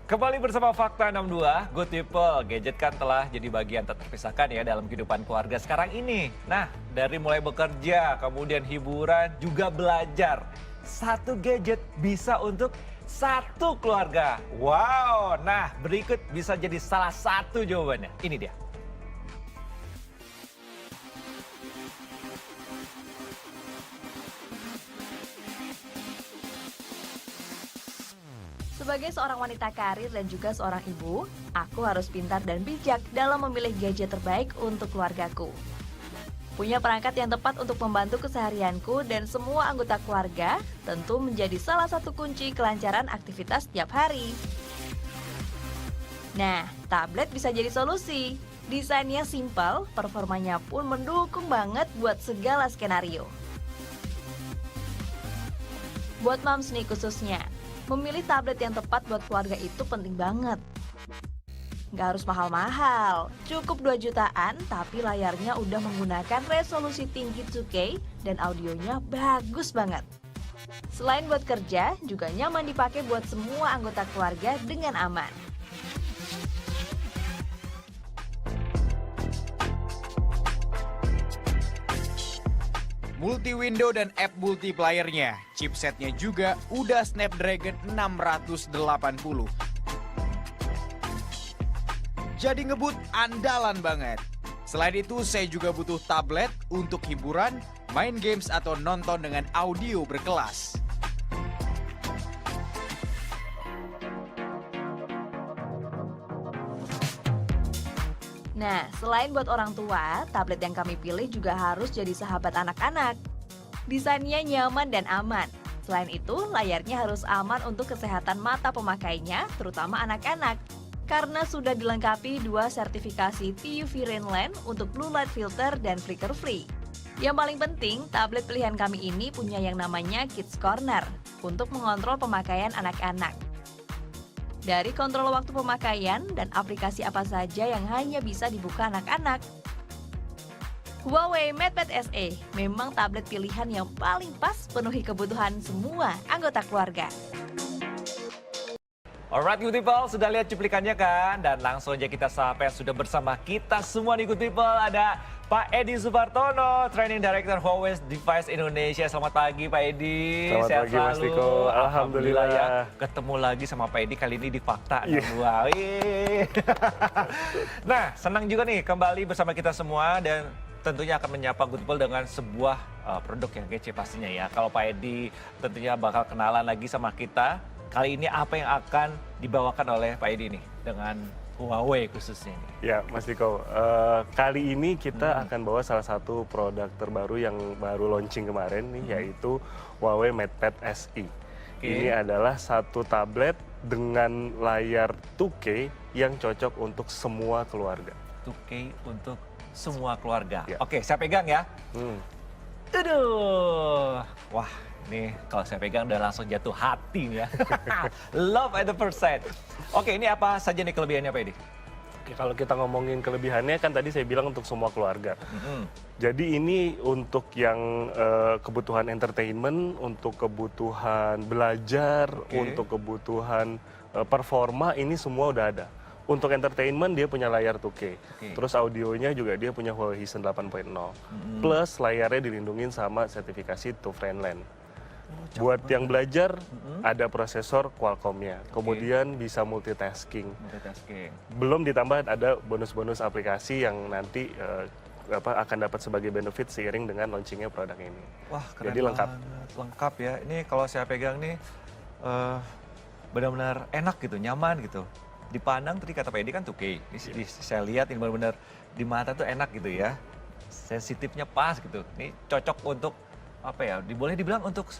Kembali bersama Fakta 62, Good People. Gadget kan telah jadi bagian tak terpisahkan ya dalam kehidupan keluarga sekarang ini. Nah, dari mulai bekerja, kemudian hiburan, juga belajar. Satu gadget bisa untuk satu keluarga. Wow, nah berikut bisa jadi salah satu jawabannya. Ini dia. Sebagai seorang wanita karir dan juga seorang ibu, aku harus pintar dan bijak dalam memilih gadget terbaik untuk keluargaku. Punya perangkat yang tepat untuk membantu keseharianku dan semua anggota keluarga tentu menjadi salah satu kunci kelancaran aktivitas setiap hari. Nah, tablet bisa jadi solusi. Desainnya simpel, performanya pun mendukung banget buat segala skenario. Buat moms nih khususnya, memilih tablet yang tepat buat keluarga itu penting banget. Nggak harus mahal-mahal, cukup 2 jutaan tapi layarnya udah menggunakan resolusi tinggi 2K dan audionya bagus banget. Selain buat kerja, juga nyaman dipakai buat semua anggota keluarga dengan aman. Multi-window dan app multiplayernya, chipsetnya juga udah Snapdragon 680. Jadi ngebut andalan banget. Selain itu, saya juga butuh tablet untuk hiburan, main games atau nonton dengan audio berkelas. Nah, selain buat orang tua, tablet yang kami pilih juga harus jadi sahabat anak-anak. Desainnya nyaman dan aman. Selain itu, layarnya harus aman untuk kesehatan mata pemakainya, terutama anak-anak. Karena sudah dilengkapi 2 sertifikasi TUV Rainland untuk blue light filter dan flicker free. Yang paling penting, tablet pilihan kami ini punya yang namanya Kids Corner untuk mengontrol pemakaian anak-anak. Dari kontrol waktu pemakaian dan aplikasi apa saja yang hanya bisa dibuka anak-anak. Huawei MatePad SE memang tablet pilihan yang paling pas penuhi kebutuhan semua anggota keluarga. Alright Good People, sudah lihat cuplikannya kan? Dan langsung aja kita sapa sudah bersama kita semua nih Good People. Ada Pak Edi Supartono, Training Director Huawei Device Indonesia. Selamat pagi Pak Edi. Selamat Sehat pagi Mas selalu. Diko. Alhamdulillah ya. Ketemu lagi sama Pak Edi kali ini di Fakta 62. Nah, senang juga nih kembali bersama kita semua dan tentunya akan menyapa Good People dengan sebuah produk yang kece pastinya ya. Kalau Pak Edi tentunya bakal kenalan lagi sama kita. Kali ini apa yang akan dibawakan oleh Pak Edi nih dengan Huawei khususnya? Ya Mas Diko, kali ini kita akan bawa salah satu produk terbaru yang baru launching kemarin nih, yaitu Huawei MatePad SE. Ini adalah satu tablet dengan layar 2K yang cocok untuk semua keluarga. 2K untuk semua keluarga. Ya. Oke, saya pegang ya. Aduh, wah ini kalau saya pegang udah langsung jatuh hati nih ya. Love at the first sight. Oke, ini apa saja nih kelebihannya Pak Edi? Oke, kalau kita ngomongin kelebihannya kan tadi saya bilang untuk semua keluarga. Jadi ini untuk yang kebutuhan entertainment, untuk kebutuhan belajar, untuk kebutuhan performa, ini semua udah ada. Untuk entertainment dia punya layar 2K. Terus audionya juga dia punya Huawei Hisense 8.0. Plus layarnya dilindungin sama sertifikasi TUV Rainland. Buat yang belajar ada prosesor Qualcomm-nya. Kemudian bisa multitasking. Belum ditambah ada bonus-bonus aplikasi yang nanti akan dapat sebagai benefit seiring dengan launchingnya produk ini. Wah, keren jadi lengkap. banget. Lengkap ya. Ini kalau saya pegang nih benar-benar enak gitu, nyaman gitu. Dipandang tadi kata Pak Edi kan 2K. Saya lihat ini benar-benar di mata tuh enak gitu ya. Sensitifnya pas gitu. Ini cocok untuk apa ya? Boleh dibilang untuk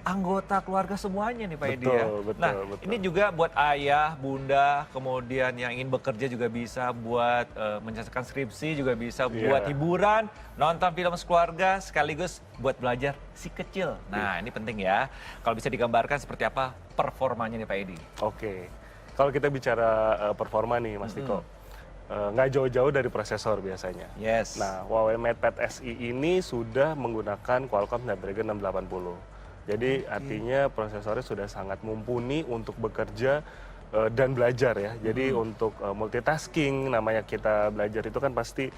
anggota keluarga semuanya nih Pak Edi ya. Betul. Ini juga buat ayah, bunda, kemudian yang ingin bekerja juga bisa, buat menyelesaikan skripsi juga bisa, buat hiburan, nonton film sekeluarga, sekaligus buat belajar si kecil. Nah, ini penting ya. Kalau bisa digambarkan seperti apa performanya nih Pak Edi? Oke. Kalau kita bicara performa nih Mas Diko, nggak jauh-jauh dari prosesor biasanya. Yes. Nah, Huawei MatePad SE ini sudah menggunakan Qualcomm Snapdragon 680. Jadi artinya prosesornya sudah sangat mumpuni untuk bekerja dan belajar ya. Jadi untuk multitasking, namanya kita belajar itu kan pasti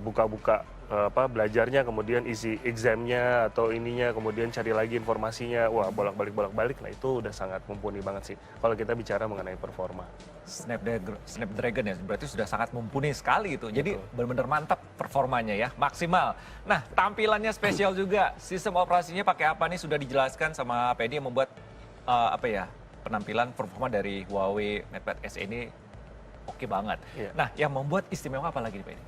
buka-buka belajarnya, kemudian isi examnya atau ininya, kemudian cari lagi informasinya, wah bolak-balik, nah itu udah sangat mumpuni banget sih kalau kita bicara mengenai performa. Snapdragon ya, berarti sudah sangat mumpuni sekali itu. Jadi benar-benar mantap performanya ya, maksimal. Nah, tampilannya spesial juga. Sistem operasinya pakai apa nih sudah dijelaskan sama Pedi yang membuat penampilan performa dari Huawei MatePad SE ini oke banget. Iya. Nah, yang membuat istimewa apa lagi nih Pedi?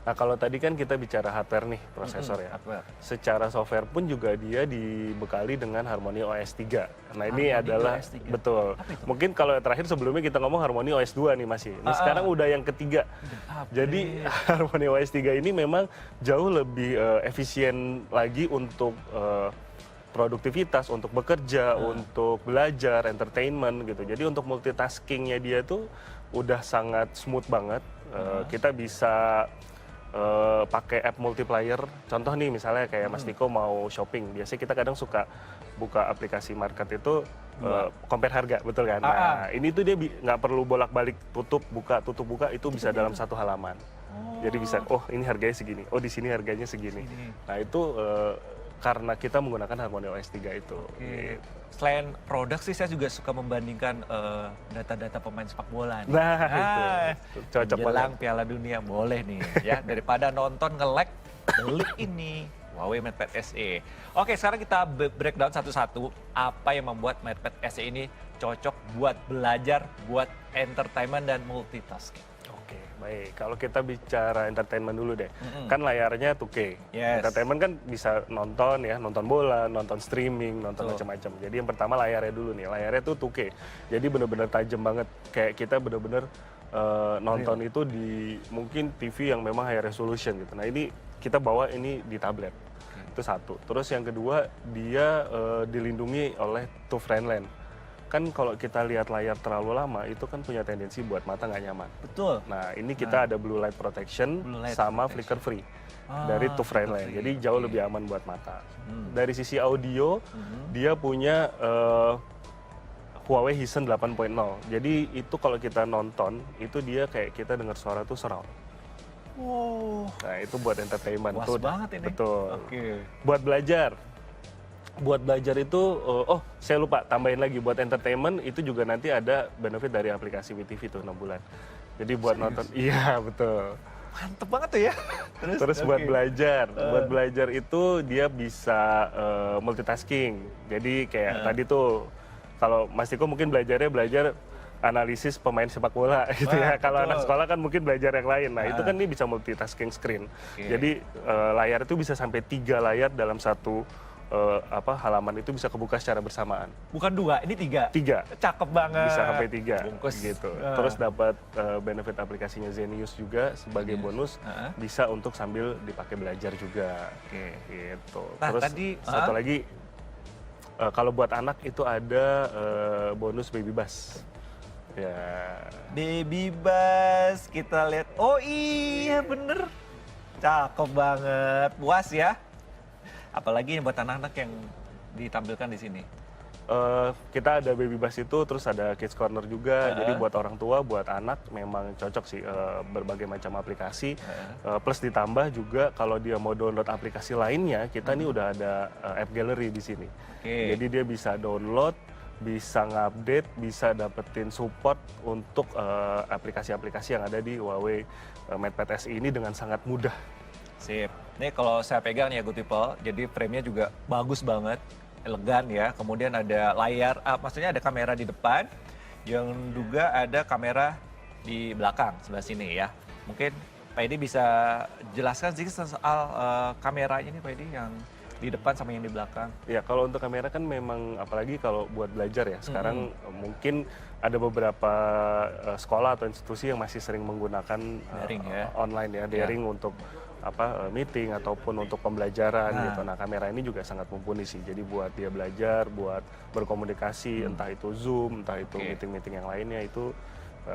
Nah kalau tadi kan kita bicara hardware nih, prosesor ya. Hardware. Secara software pun juga dia dibekali dengan Harmony OS 3. Nah ini Harmony adalah, OS 3. betul. Apa itu? Mungkin kalau terakhir sebelumnya kita ngomong Harmony OS 2 nih masih. Ini sekarang udah yang ketiga. Jadi Harmony OS 3 ini memang jauh lebih efisien lagi untuk produktivitas, untuk bekerja, untuk belajar, entertainment gitu. Jadi untuk multitaskingnya dia tuh udah sangat smooth banget. Kita bisa pakai app multiplier. Contoh nih misalnya kayak Mas Niko mau shopping, biasanya kita kadang suka buka aplikasi market itu compare harga, betul kan? Nah ini tuh dia nggak perlu bolak-balik tutup buka itu bisa dalam satu halaman. Jadi bisa, oh ini harganya segini, oh di sini harganya segini. Nah itu karena kita menggunakan Harmony OS 3 itu. Gitu. Selain produk sih saya juga suka membandingkan data-data pemain sepak bola nih. Nah, itu cocok menjelang banget. Piala Dunia boleh nih ya, daripada nonton nge-lag beli ini Huawei MatePad SE. Oke, sekarang kita breakdown satu-satu apa yang membuat MatePad SE ini cocok buat belajar, buat entertainment dan multitasking. Oke, baik. Kalau kita bicara entertainment dulu deh, kan layarnya 2K. Yes. Entertainment kan bisa nonton ya, nonton bola, nonton streaming, nonton Betul. macam-macam. Jadi yang pertama layarnya dulu nih, layarnya tuh 2K. Jadi bener-bener tajam banget, kayak kita bener-bener nonton itu di mungkin TV yang memang high resolution gitu. Nah ini kita bawa ini di tablet, itu satu. Terus yang kedua dia dilindungi oleh TOF Friendland. Kan kalau kita lihat layar terlalu lama itu kan punya tendensi buat mata nggak nyaman. Betul. Nah ini kita ada blue light protection Blue light sama protection. flicker free dari TOF Friendland. flicker free. Jadi jauh Oke. lebih aman buat mata. Dari sisi audio dia punya Huawei Hisense 8.0. Jadi itu kalau kita nonton itu dia kayak kita dengar suara tuh surround. Wow, Nah itu buat entertainment puas tuh. banget ini. Betul. Oke. Buat belajar. Buat belajar itu, saya lupa tambahin lagi, buat entertainment itu juga nanti ada benefit dari aplikasi WeTV tuh 6 bulan. Jadi buat nonton, iya betul. Mantep banget tuh ya. Terus buat belajar itu dia bisa multitasking. Jadi kayak tadi tuh, kalau Mas Tiko mungkin belajar analisis pemain sepak bola gitu Wah, ya. Kalau betul. anak sekolah kan mungkin belajar yang lain. Nah itu kan dia bisa multitasking screen. Oke. Jadi layar itu bisa sampai 3 layar dalam satu halaman itu bisa kebuka secara bersamaan. Bukan 2, ini 3. 3 Cakep banget. bisa sampai 3 Bungkus. gitu. Terus dapat benefit aplikasinya Zenius juga sebagai bonus, bisa untuk sambil dipakai belajar juga. Oke. Gitu. Nah, Terus tadi, satu lagi kalau buat anak itu ada bonus baby bus. Ya. Baby Bus, kita lihat. Oh iya bener. Cakep banget. Puas ya. Apalagi buat anak-anak yang ditampilkan di sini. Kita ada baby bus itu, terus ada kids corner juga. Jadi buat orang tua, buat anak memang cocok sih berbagai macam aplikasi. Plus ditambah juga kalau dia mau download aplikasi lainnya, kita nih udah ada app gallery di sini. Oke. Jadi dia bisa download, bisa ngupdate, bisa dapetin support untuk aplikasi-aplikasi yang ada di Huawei MatePad SE ini dengan sangat mudah. Sip. Ini kalau saya pegang nih ya Good People, jadi frame-nya juga bagus banget, elegan ya. Kemudian ada layar, maksudnya ada kamera di depan, yang juga ada kamera di belakang sebelah sini ya. Mungkin Pak Edi bisa jelaskan sedikit soal kameranya nih Pak Edi yang di depan sama yang di belakang. Ya kalau untuk kamera kan memang apalagi kalau buat belajar ya sekarang mungkin ada beberapa sekolah atau institusi yang masih sering menggunakan Daring ya. online ya daring untuk meeting ataupun untuk pembelajaran gitu. Nah kamera ini juga sangat mumpuni sih. Jadi buat dia belajar, buat berkomunikasi, entah itu Zoom, entah itu meeting-meeting yang lainnya itu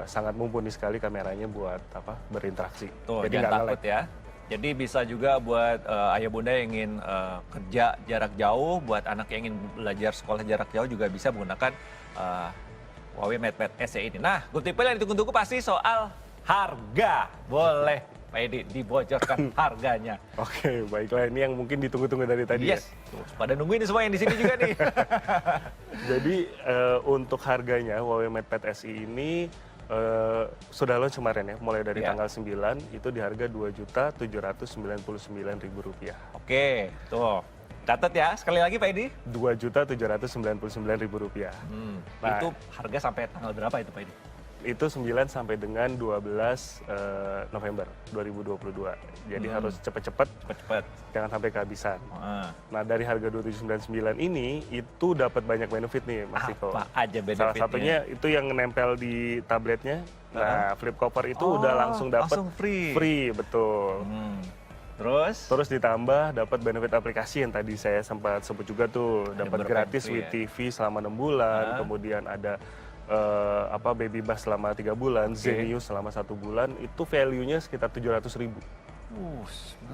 sangat mumpuni sekali kameranya buat berinteraksi. Tuh, Jadi jangan nggak takut ya. Jadi bisa juga buat ayah bunda yang ingin kerja jarak jauh, buat anak yang ingin belajar sekolah jarak jauh juga bisa menggunakan Huawei MatePad SE ini. Nah, good people yang ditunggu-tunggu pasti soal harga. Boleh Pak Edi dibocorkan harganya. Oke, baiklah, ini yang mungkin ditunggu-tunggu dari tadi ya. Yes, tuh, pada nungguin semua yang di sini juga nih. Jadi untuk harganya Huawei MatePad SE ini sudah launch kemarin ya, mulai dari Ya. tanggal 9 itu di harga Rp2.799.000. Oke, tuh. Catat ya, sekali lagi Pak Edi. Rp2.799.000. Nah, Itu harga sampai tanggal berapa itu Pak Edi? itu 9 sampai dengan 12 November 2022. Jadi harus cepet-cepet, Cepet-cepet. jangan sampai kehabisan. Ah, Nah, dari harga 2799 ini itu dapat banyak benefit nih Mas Iko. apa aja benefitnya? Salah satunya itu yang nempel di tabletnya. Nah, flip cover itu udah langsung dapat langsung free. free, betul. Terus? Terus ditambah dapat benefit aplikasi yang tadi saya sempat sebut juga tuh, Ada dapat beberapa yang gratis free with ya? TV selama 6 bulan, kemudian ada Baby Bus selama 3 bulan, Zenius selama 1 bulan, itu value-nya sekitar 700.000.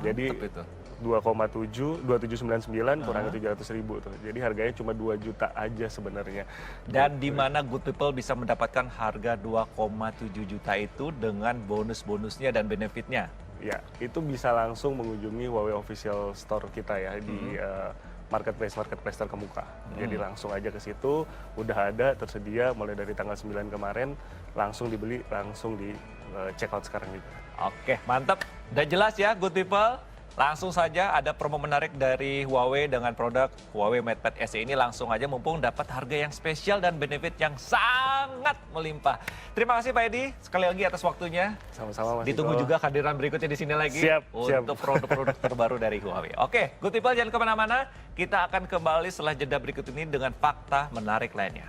Jadi Mantep itu. 2799 kurangi 700.000 tuh. Jadi harganya cuma 2 juta aja sebenarnya. Dan di mana good people bisa mendapatkan harga 2,7 juta itu dengan bonus-bonusnya dan benefitnya. Ya, itu bisa langsung mengunjungi Huawei Official Store kita ya di marketplace terkemuka. Jadi langsung aja ke situ, udah ada tersedia mulai dari tanggal 9 kemarin, langsung dibeli, langsung di check out sekarang juga. Oke, mantap. Udah jelas ya good people. Langsung saja ada promo menarik dari Huawei dengan produk Huawei MatePad SE ini. Langsung aja mumpung dapat harga yang spesial dan benefit yang sangat melimpah. Terima kasih Pak Edi sekali lagi atas waktunya. Sama-sama Mas Ditunggu Iko. juga kehadiran berikutnya di sini lagi. Siap, siap. Untuk produk-produk terbaru dari Huawei. Oke, good people jangan kemana-mana. Kita akan kembali setelah jeda berikut ini dengan fakta menarik lainnya.